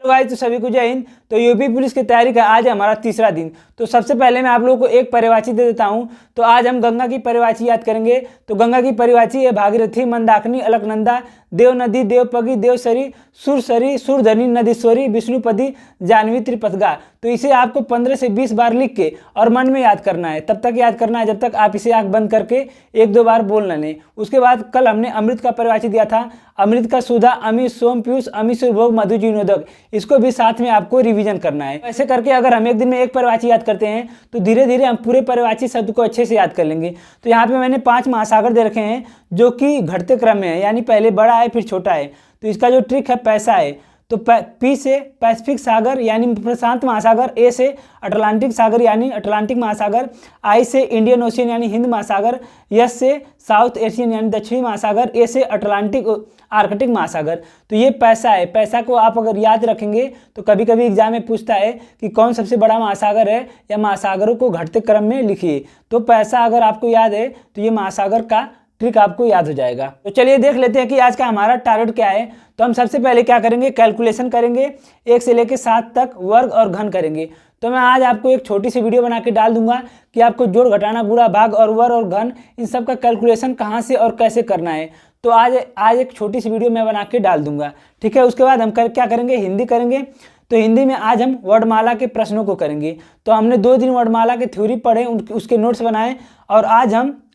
तो गाइस तो सभी को जय हिंद। तो यूपी पुलिस की तैयारी का आज हमारा तीसरा दिन। तो सबसे पहले मैं आप लोगों को एक परिभाषा दे देता हूं। तो आज हम गंगा की परिभाषा याद करेंगे। तो गंगा की परिभाषा है भागीरथी, मंदाकिनी, अलकनंदा, देव नदी, देवपगी, देवसरी, सुरसरी, सुरधनी, नदीश्वरी, विष्णुपदी, जाह्नवी, त्रिपथगा। तो इसे आपको 15 से 20 बार लिख के और मन में याद करना है। तब तक याद करना है जब तक आप इसे आंख बंद करके 1-2 बार बोल न लें। उसके बाद कल हमने अमृत का परिभाषा दिया था। अमृत का सुधा, अमी, सोम, पीयूष, अमी, सुरभोग, मधु, जीर्णोदक। इसको भी साथ में आपको रिवीजन करना है। ऐसे करके अगर हम एक दिन में एक परिभाषा याद करते हैं तो धीरे धीरे हम पूरे परिभाषा शब्द को अच्छे से याद कर लेंगे। तो यहाँ पे मैंने 5 महासागर दे रखे हैं जो कि घटते क्रम में है, यानी पहले बड़ा है फिर छोटा है। तो इसका जो ट्रिक है पैसा है। तो पी से पैसिफिक सागर यानी प्रशांत महासागर, ए से अटलांटिक सागर यानी अटलांटिक महासागर, आई से इंडियन ओशियन यानी हिंद महासागर, एस से साउथ एशियन यानी दक्षिणी महासागर, ए से अटलांटिक आर्कटिक महासागर। तो ये पैसा है। पैसा को आप अगर याद रखेंगे तो कभी कभी एग्जाम में पूछता है कि कौन सबसे बड़ा महासागर है या महासागरों को घटते क्रम में लिखिए। तो पैसा अगर आपको याद है तो ये महासागर का ट्रिक आपको याद हो जाएगा। तो चलिए देख लेते हैं कि आज का हमारा टारगेट क्या है। तो हम सबसे पहले क्या करेंगे, कैलकुलेशन करेंगे। 1 से लेकर 7 तक वर्ग और घन करेंगे। तो मैं आज आपको एक छोटी सी वीडियो बना के डाल दूंगा कि आपको जोड़, घटाना, गुणा, भाग और वर्ग और घन इन सब का कैलकुलेशन कहाँ से और कैसे करना है। तो आज एक छोटी सी वीडियो मैं बना के डाल दूंगा, ठीक है। उसके बाद हम क्या करेंगे, हिंदी करेंगे। तो हिंदी में आज हम वर्णमाला के प्रश्नों को करेंगे। तो हमने 2 दिन वर्णमाला के थ्योरी पढ़े, उसके नोट्स बनाए और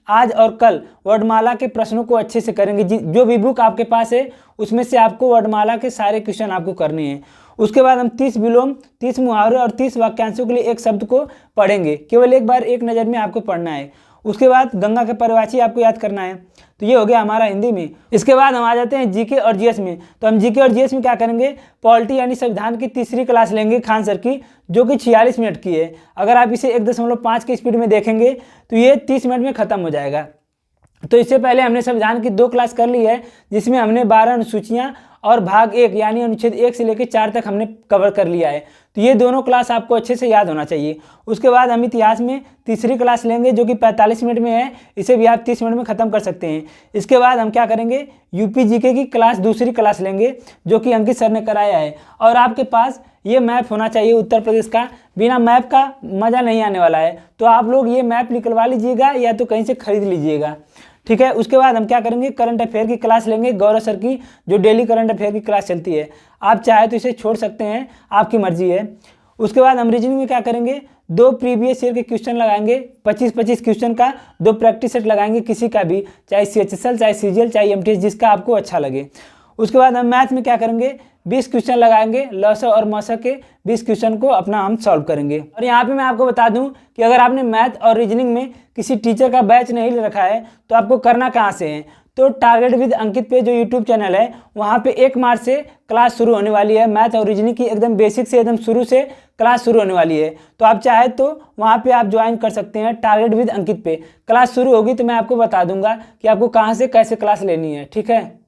आज और कल वर्णमाला के प्रश्नों को अच्छे से करेंगे। जो भी बुक आपके पास है उसमें से आपको वर्णमाला के सारे क्वेश्चन आपको करने हैं। उसके बाद हम 30 विलोम, 30 मुहावरे और 30 वाक्यांशों के लिए एक शब्द को पढ़ेंगे। केवल एक बार एक नज़र में आपको पढ़ना है। उसके बाद गंगा के परिभाषा आपको याद करना है। तो ये हो गया हमारा हिंदी में। इसके बाद हम आ जाते हैं जीके और जीएस में। तो हम जीके और जीएस में क्या करेंगे, पॉलिटी यानी संविधान की तीसरी क्लास लेंगे खान सर की, जो कि 46 मिनट की है। अगर आप इसे 1.5 की स्पीड में देखेंगे तो ये 30 मिनट में ख़त्म हो जाएगा। तो इससे पहले हमने संविधान की 2 क्लास कर ली है, जिसमें हमने 12 अनुसूचियाँ और भाग 1 यानी अनुच्छेद 1 से लेकर 4 तक हमने कवर कर लिया है। तो ये दोनों क्लास आपको अच्छे से याद होना चाहिए। उसके बाद हम इतिहास में तीसरी क्लास लेंगे जो कि 45 मिनट में है। इसे भी आप 30 मिनट में ख़त्म कर सकते हैं। इसके बाद हम क्या करेंगे, यूपी जीके की दूसरी क्लास लेंगे जो कि अंकित सर ने कराया है। और आपके पास ये मैप होना चाहिए उत्तर प्रदेश का। बिना मैप का मज़ा नहीं आने वाला है। तो आप लोग ये मैप निकलवा लीजिएगा या तो कहीं से खरीद लीजिएगा, ठीक है। उसके बाद हम क्या करेंगे, करंट अफेयर की क्लास लेंगे गौरव सर की, जो डेली करंट अफेयर की क्लास चलती है। आप चाहे तो इसे छोड़ सकते हैं, आपकी मर्जी है। उसके बाद हम रीजनिंग में क्या करेंगे, 2 प्रीवियस ईयर के क्वेश्चन लगाएंगे, 25-25 क्वेश्चन का 2 प्रैक्टिस सेट लगाएंगे, किसी का भी, चाहे CHSL, चाहे CGL, चाहे MTS, जिसका आपको अच्छा लगे। उसके बाद हम मैथ में क्या करेंगे, 20 क्वेश्चन लगाएंगे, लॉस और मौसा के 20 क्वेश्चन को अपना हम सॉल्व करेंगे। और यहाँ पे मैं आपको बता दूं कि अगर आपने मैथ और रीजनिंग में किसी टीचर का बैच नहीं ले रखा है तो आपको करना कहाँ से है। तो टारगेट विद अंकित पे जो यूट्यूब चैनल है वहाँ पे 1 मार्च से क्लास शुरू होने वाली है। मैथ और रीजनिंग की एकदम बेसिक से एकदम शुरू से क्लास शुरू होने वाली है। तो आप चाहे तो वहाँ पे आप ज्वाइन कर सकते हैं। टारगेट विद अंकित पे क्लास शुरू होगी तो मैं आपको बता दूंगा कि आपको कहाँ से कैसे क्लास लेनी है, ठीक है।